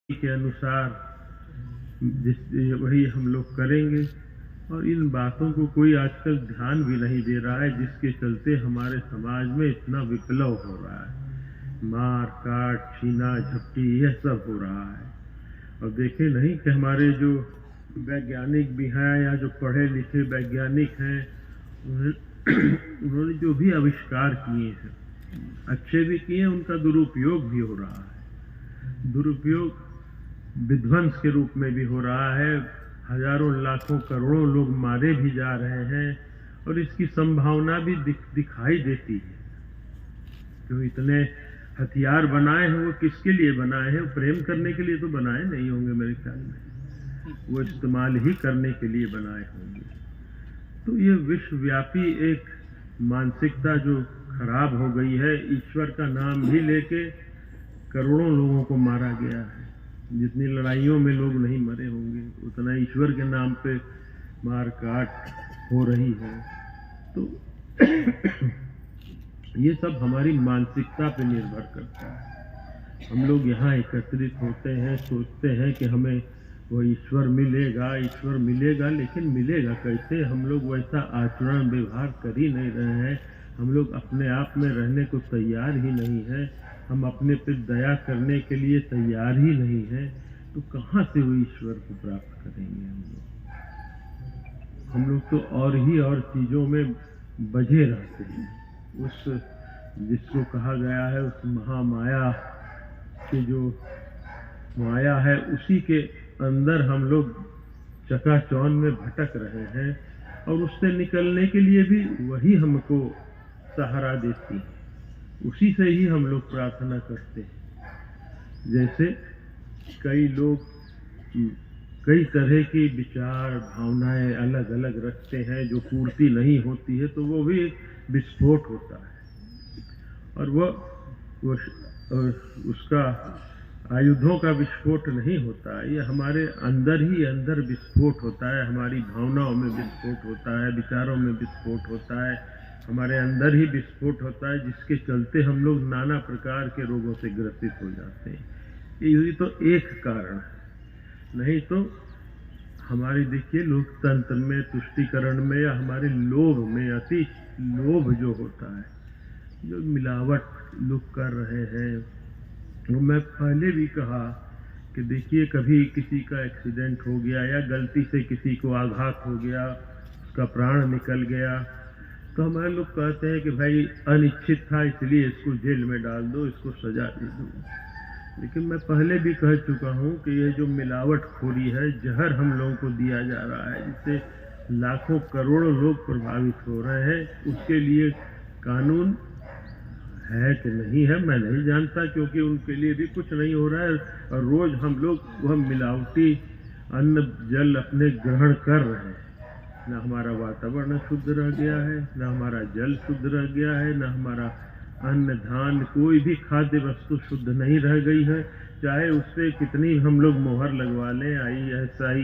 के अनुसार जिस वही हम लोग करेंगे। और इन बातों को कोई आजकल ध्यान भी नहीं दे रहा है, जिसके चलते हमारे समाज में इतना विप्लव हो रहा है। मार काट छीना झपटी यह सब हो रहा है। और देखे नहीं कि हमारे जो वैज्ञानिक भी हैं या जो पढ़े लिखे वैज्ञानिक हैं, उन्होंने जो भी आविष्कार किए हैं, अच्छे भी किए, उनका दुरुपयोग भी हो रहा है। दुरुपयोग विध्वंस के रूप में भी हो रहा है। हजारों लाखों करोड़ों लोग मारे भी जा रहे हैं और इसकी संभावना भी दिखाई देती है। जो इतने हथियार बनाए हैं वो किसके लिए बनाए हैं? प्रेम करने के लिए तो बनाए नहीं होंगे मेरे ख्याल में, वो इस्तेमाल ही करने के लिए बनाए होंगे। तो ये विश्वव्यापी एक मानसिकता जो खराब हो गई है। ईश्वर का नाम भी लेके करोड़ों लोगों को मारा गया है। जितनी लड़ाइयों में लोग नहीं मरे होंगे, उतना ईश्वर के नाम पे मार काट हो रही है। तो ये सब हमारी मानसिकता पे निर्भर करता है। हम लोग यहाँ एकत्रित होते हैं, सोचते हैं कि हमें वो ईश्वर मिलेगा, ईश्वर मिलेगा, लेकिन मिलेगा कैसे? हम लोग वैसा आचरण व्यवहार कर ही नहीं रहे हैं। हम लोग अपने आप में रहने को तैयार ही नहीं है। हम अपने पे दया करने के लिए तैयार ही नहीं है। तो कहाँ से वो ईश्वर को प्राप्त करेंगे हम लोग तो और चीजों में बझे रहते हैं। उस जिसको कहा गया है, उस महामाया की जो माया है, उसी के अंदर हम लोग चकाचौंध में भटक रहे हैं। और उससे निकलने के लिए भी वही हमको सहारा देती है, उसी से ही हम लोग प्रार्थना करते हैं। जैसे कई लोग कई तरह की विचार भावनाएं अलग अलग रखते हैं, जो पूर्ति नहीं होती है तो वो भी विस्फोट होता है। और उसका आयुधों का विस्फोट नहीं होता है, ये हमारे अंदर ही अंदर विस्फोट होता है। हमारी भावनाओं में विस्फोट होता है, विचारों में विस्फोट होता है, हमारे अंदर ही विस्फोट होता है, जिसके चलते हम लोग नाना प्रकार के रोगों से ग्रसित हो जाते हैं। यही तो एक कारण है। नहीं तो हमारी देखिए लोकतंत्र में, तुष्टीकरण में या हमारे लोभ में, अति लोभ जो होता है, जो मिलावट लोग कर रहे हैं। वो मैं पहले भी कहा कि देखिए कभी किसी का एक्सीडेंट हो गया या गलती से किसी को आघात हो गया, उसका प्राण निकल गया, तो हमारे लोग कहते हैं कि भाई अनिच्छित था इसलिए इसको जेल में डाल दो, इसको सजा दे दो। लेकिन मैं पहले भी कह चुका हूं कि ये जो मिलावटखोरी है, जहर हम लोगों को दिया जा रहा है, जिससे लाखों करोड़ों लोग प्रभावित हो रहे हैं, उसके लिए कानून है कि नहीं है मैं नहीं जानता, क्योंकि उनके लिए भी कुछ नहीं हो रहा है। और रोज हम लोग वह मिलावटी अन्न जल अपने ग्रहण कर रहे हैं। न हमारा वातावरण शुद्ध रह गया है, न हमारा जल शुद्ध रह गया है, न हमारा अन्न धान कोई भी खाद्य वस्तु शुद्ध नहीं रह गई है। चाहे उससे कितनी हम लोग मोहर लगवा लें, ISI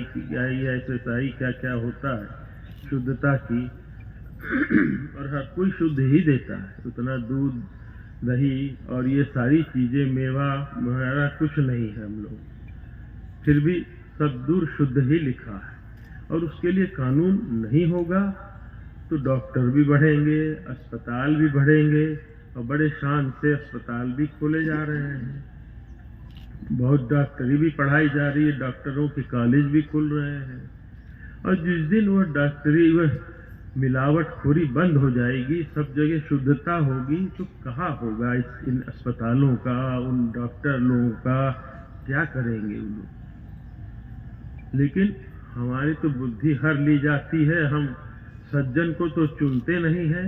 क्या क्या होता है शुद्धता की, और हर कोई शुद्ध ही देता है। उतना दूध दही और ये सारी चीजें, मेवा वगैरह कुछ नहीं है हम लोग, फिर भी सब दूर शुद्ध ही लिखा है। और उसके लिए कानून नहीं होगा तो डॉक्टर भी बढ़ेंगे, अस्पताल भी बढ़ेंगे, और बड़े शान से अस्पताल भी खोले जा रहे हैं। बहुत डॉक्टरी भी पढ़ाई जा रही है, डॉक्टरों के कॉलेज भी खुल रहे हैं। और जिस दिन वो डॉक्टरी वह मिलावटखोरी बंद हो जाएगी, सब जगह शुद्धता होगी, तो कहाँ होगा इन अस्पतालों का, उन डॉक्टर लोगों का क्या करेंगे उन लोग? लेकिन हमारी तो बुद्धि हर ली जाती है। हम सज्जन को तो चुनते नहीं है,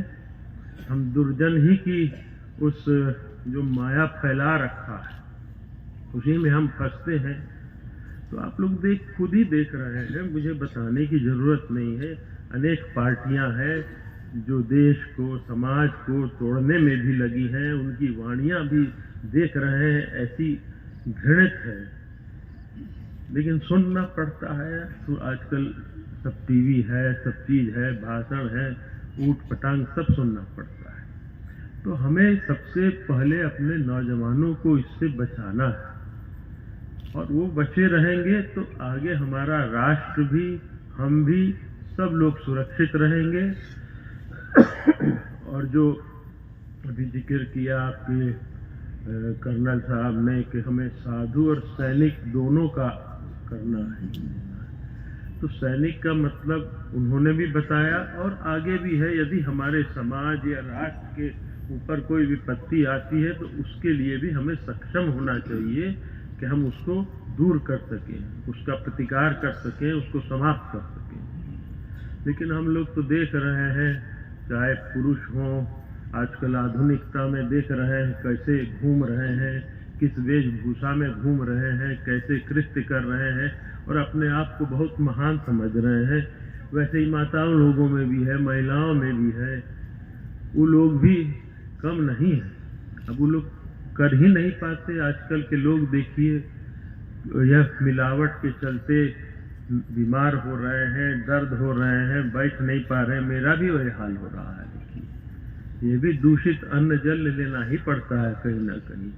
हम दुर्जन ही की उस जो माया फैला रखा है, उसी में हम फंसते हैं। तो आप लोग खुद ही देख रहे हैं, मुझे बताने की जरूरत नहीं है। अनेक पार्टियां हैं जो देश को, समाज को तोड़ने में भी लगी हैं। उनकी वाणियां भी देख रहे हैं, ऐसी घृणित है, लेकिन सुनना पड़ता है। तो आजकल सब टीवी है, सब चीज है, भाषण है, ऊट पटांग सब सुनना पड़ता है। तो हमें सबसे पहले अपने नौजवानों को इससे बचाना है। और वो बचे रहेंगे तो आगे हमारा राष्ट्र भी, हम भी, सब लोग सुरक्षित रहेंगे। और जो अभी जिक्र किया आपके कर्नल साहब ने कि हमें साधु और सैनिक दोनों का करना है, तो सैनिक का मतलब उन्होंने भी बताया और आगे भी है, यदि हमारे समाज या राष्ट्र के ऊपर कोई विपत्ति आती है तो उसके लिए भी हमें सक्षम होना चाहिए कि हम उसको दूर कर सकें, उसका प्रतिकार कर सकें, उसको समाप्त कर सकें। लेकिन हम लोग तो देख रहे हैं, चाहे पुरुष हों, आजकल आधुनिकता में देख रहे हैं कैसे घूम रहे हैं, किस वेशभूषा में घूम रहे हैं, कैसे कृत्य कर रहे हैं और अपने आप को बहुत महान समझ रहे हैं। वैसे ही माताओं लोगों में भी है, महिलाओं में भी है, वो लोग भी कम नहीं है। अब वो लोग कर ही नहीं पाते। आजकल के लोग देखिए, यह मिलावट के चलते बीमार हो रहे हैं, दर्द हो रहे हैं, बैठ नहीं पा रहे हैं। मेरा भी वही हाल हो रहा है। देखिए, ये भी दूषित अन्न जल लेना ही पड़ता है कहीं ना कहीं,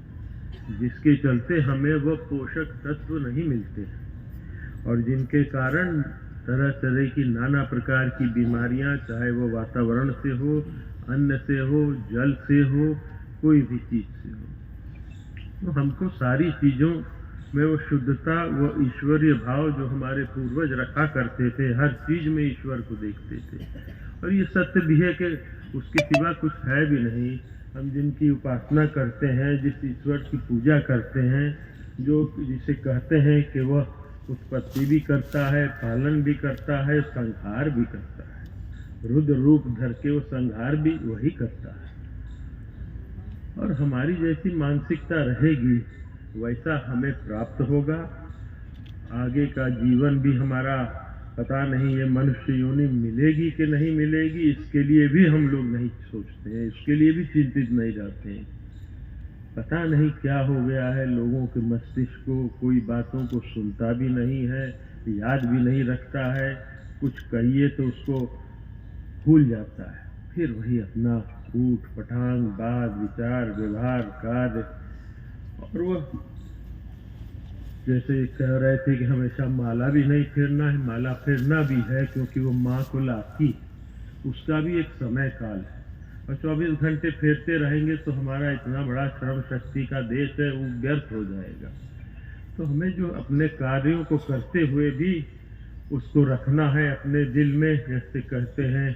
जिसके चलते हमें वो पोषक तत्व नहीं मिलते हैं और जिनके कारण तरह तरह की नाना प्रकार की बीमारियां, चाहे वो वातावरण से हो, अन्न से हो, जल से हो, कोई भी चीज से हो। तो हमको सारी चीजों में वो शुद्धता, वो ईश्वरीय भाव जो हमारे पूर्वज रखा करते थे, हर चीज में ईश्वर को देखते थे। और ये सत्य भी है कि उसके सिवा कुछ है भी नहीं। हम जिनकी उपासना करते हैं, जिस ईश्वर की पूजा करते हैं, जो जिसे कहते हैं कि वह उत्पत्ति भी करता है, पालन भी करता है, संहार भी करता है, रुद्र रूप धर के वो संहार भी वही करता है। और हमारी जैसी मानसिकता रहेगी वैसा हमें प्राप्त होगा। आगे का जीवन भी हमारा पता नहीं, ये मनुष्य योनि मिलेगी कि नहीं मिलेगी, इसके लिए भी हम लोग नहीं सोचते हैं, इसके लिए भी चिंतित नहीं रहते हैं। पता नहीं क्या हो गया है लोगों के मस्तिष्क को, कोई बातों को सुनता भी नहीं है, याद भी नहीं रखता है, कुछ कहिए तो उसको भूल जाता है, फिर वही अपना ऊट पटांग बात विचार व्यवहार कार्य। और वह जैसे कह रहे थे कि हमेशा माला भी नहीं फेरना है, माला फेरना भी है क्योंकि वो माँ को लाती, उसका भी एक समय काल है। और 24 घंटे फेरते रहेंगे तो हमारा इतना बड़ा श्रम शक्ति का देश है, वो व्यर्थ हो जाएगा। तो हमें जो अपने कार्यों को करते हुए भी उसको रखना है अपने दिल में। जैसे कहते हैं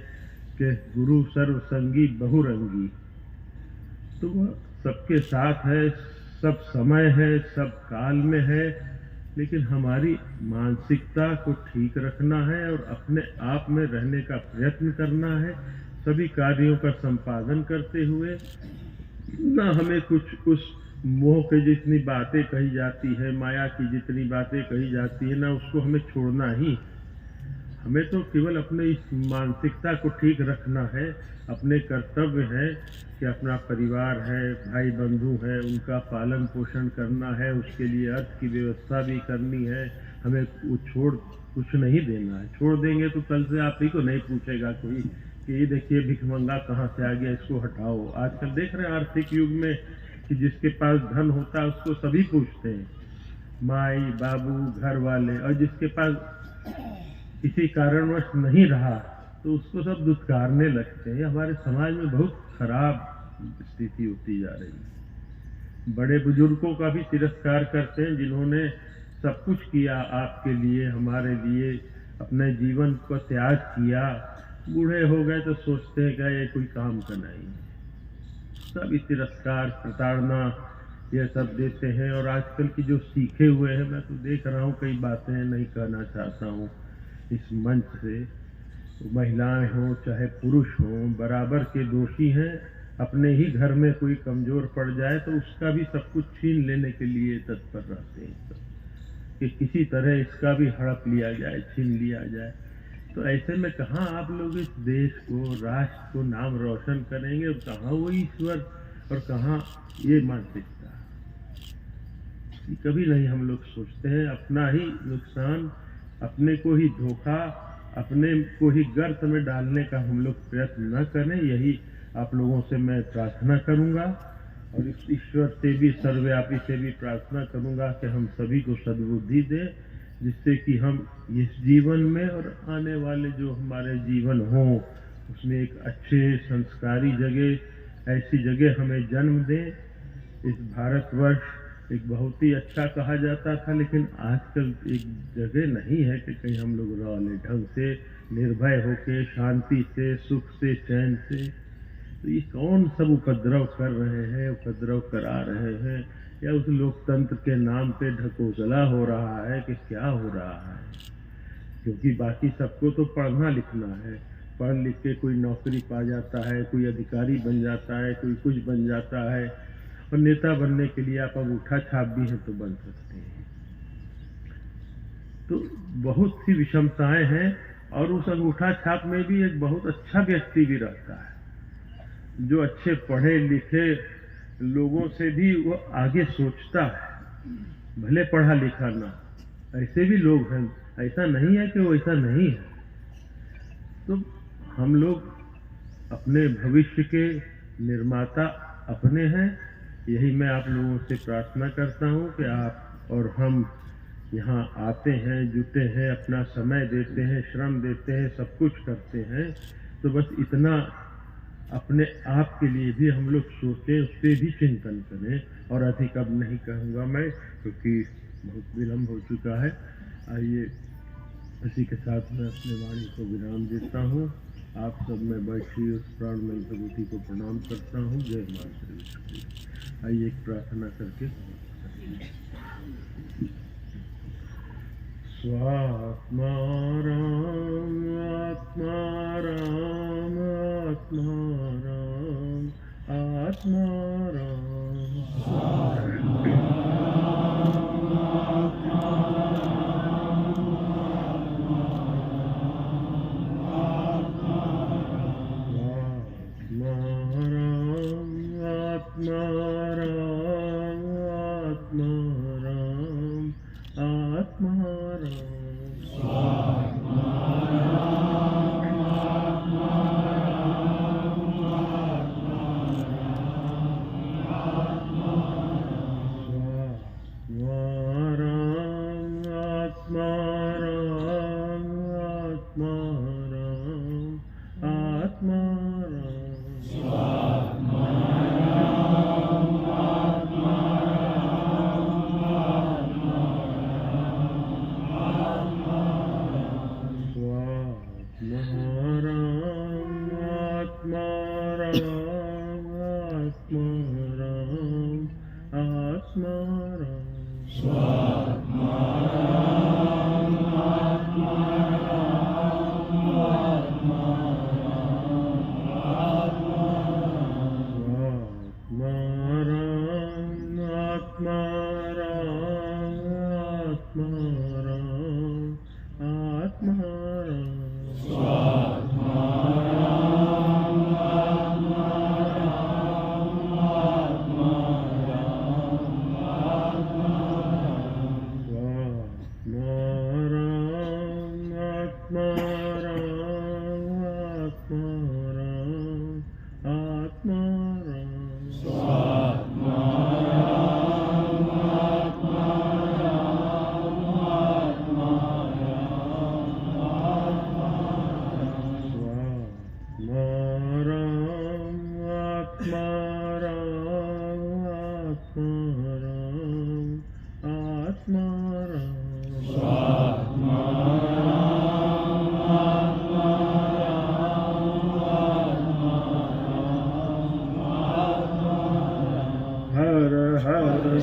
कि गुरु सर्व संगी बहुरंगी, तो वह सबके साथ है, सब समय है, सब काल में है, लेकिन हमारी मानसिकता को ठीक रखना है और अपने आप में रहने का प्रयत्न करना है, सभी कार्यों का संपादन करते हुए। ना हमें कुछ उस मोह के जितनी बातें कही जाती है, माया की जितनी बातें कही जाती है, ना उसको हमें छोड़ना ही। हमें तो केवल अपने इस मानसिकता को ठीक रखना है। अपने कर्तव्य है कि अपना परिवार है, भाई बंधु है, उनका पालन पोषण करना है, उसके लिए अर्थ की व्यवस्था भी करनी है। हमें वो छोड़ कुछ नहीं देना है। छोड़ देंगे तो कल से आप ही को नहीं पूछेगा कोई कि ये देखिए भिखमंगा कहाँ से आ गया, इसको हटाओ। आजकल देख रहे हैं आर्थिक युग में कि जिसके पास धन होता है उसको सभी पूछते हैं, माई बाबू घर वाले, और जिसके पास किसी कारणवश नहीं रहा तो उसको सब दुत्कारने लगते हैं। हमारे समाज में बहुत खराब स्थिति होती जा रही है। बड़े बुजुर्गों का भी तिरस्कार करते हैं जिन्होंने सब कुछ किया आपके लिए, हमारे लिए, अपने जीवन को त्याग किया। बूढ़े हो गए तो सोचते हैं कि ये कोई काम का नहीं है। सब तिरस्कार प्रताड़ना ये सब देते हैं। और आजकल की जो सीखे हुए हैं, मैं तो देख रहा हूँ, कई बातें नहीं कहना चाहता हूँ इस मंच से, महिलाएं हों चाहे पुरुष हों बराबर के दोषी हैं। अपने ही घर में कोई कमजोर पड़ जाए तो उसका भी सब कुछ छीन लेने के लिए तत्पर रहते हैं कि किसी तरह इसका भी हड़प लिया जाए, छीन लिया जाए। तो ऐसे में कहाँ आप लोग इस देश को, राष्ट्र को नाम रोशन करेंगे, और कहाँ वो ईश्वर और कहाँ ये मानसिकता। कभी नहीं हम लोग सोचते हैं। अपना ही नुकसान, अपने को ही धोखा, अपने को ही गर्त में डालने का हम लोग प्रयत्न न करें। यही आप लोगों से मैं प्रार्थना करूंगा। और इस ईश्वर से भी, सर्वव्यापी से भी प्रार्थना करूंगा कि हम सभी को सद्बुद्धि दे, जिससे कि हम इस जीवन में और आने वाले जो हमारे जीवन हो उसमें एक अच्छे संस्कारी जगह, ऐसी जगह हमें जन्म दे। इस भारतवर्ष एक बहुत ही अच्छा कहा जाता था, लेकिन आजकल एक जगह नहीं है कि कहीं हम लोग रह लें ढंग से, निर्भय होके, शांति से, सुख से, चैन से। तो ये कौन सब उपद्रव कर रहे हैं, उपद्रव करा रहे हैं, या उस लोकतंत्र के नाम पे ढकोसला हो रहा है कि क्या हो रहा है? क्योंकि बाकी सबको तो पढ़ना लिखना है, पढ़ लिख के कोई नौकरी पा जाता है, कोई अधिकारी बन जाता है, कोई कुछ बन जाता है, और नेता बनने के लिए आप अंगूठा छाप भी हैं तो बन सकते हैं। तो बहुत सी विषमताएं हैं, और उस अंगूठा छाप में भी एक बहुत अच्छा व्यक्ति भी रहता है, जो अच्छे पढ़े लिखे लोगों से भी वो आगे सोचता है, भले पढ़ा लिखा ना। ऐसे भी लोग हैं, ऐसा नहीं है कि वो ऐसा नहीं है। तो हम लोग अपने भविष्य के निर्माता अपने हैं। यही मैं आप लोगों से प्रार्थना करता हूँ कि आप और हम यहाँ आते हैं, जुटे हैं, अपना समय देते हैं, श्रम देते हैं, सब कुछ करते हैं। तो बस इतना अपने आप के लिए भी हम लोग सोचें, उस पर भी चिंतन करें। और अधिक अब नहीं कहूँगा मैं, क्योंकि बहुत विलम्ब हो चुका है। आइए इसी के साथ मैं अपने वाणी को विराम देता हूँ। आप सब में बैठी उस प्राणमय भगवती को प्रणाम करता हूँ। जय मां श्री। आइए एक प्रार्थना करके स्वात्मा राम आत्मा राम आत्मा राम आत्मा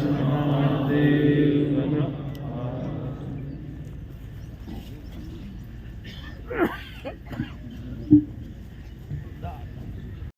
महादेव।